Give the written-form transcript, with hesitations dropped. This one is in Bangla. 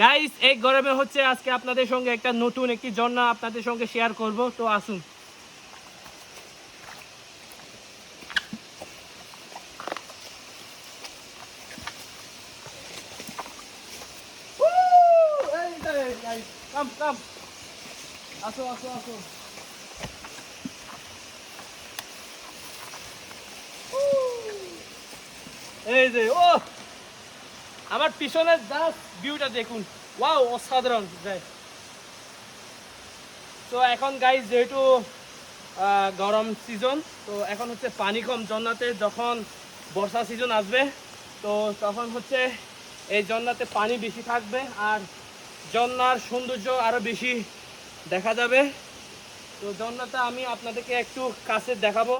গাইস এই গরমে হচ্ছে আজকে আপনাদের সঙ্গে একটা নতুন একটি ঝর্ণা আপনাদের সঙ্গে শেয়ার করব, তো আসুন। কাম কাম, আসো আসো আসো। এই যে ও আমার পিছনের জাস্ট ভিউটা দেখুন, ওয়াও অসাধারণ গাইস। তো এখন গাইস যেহেতু গরম সিজন, তো এখন হচ্ছে পানি কম ঝর্ণাতে, যখন বর্ষা সিজন আসবে তো তখন হচ্ছে এই ঝর্ণাতে পানি বেশি থাকবে আর ঝর্ণার সৌন্দর্য আরও বেশি দেখা যাবে। তো ঝর্ণাটা আমি আপনাদেরকে একটু কাছে দেখাবো।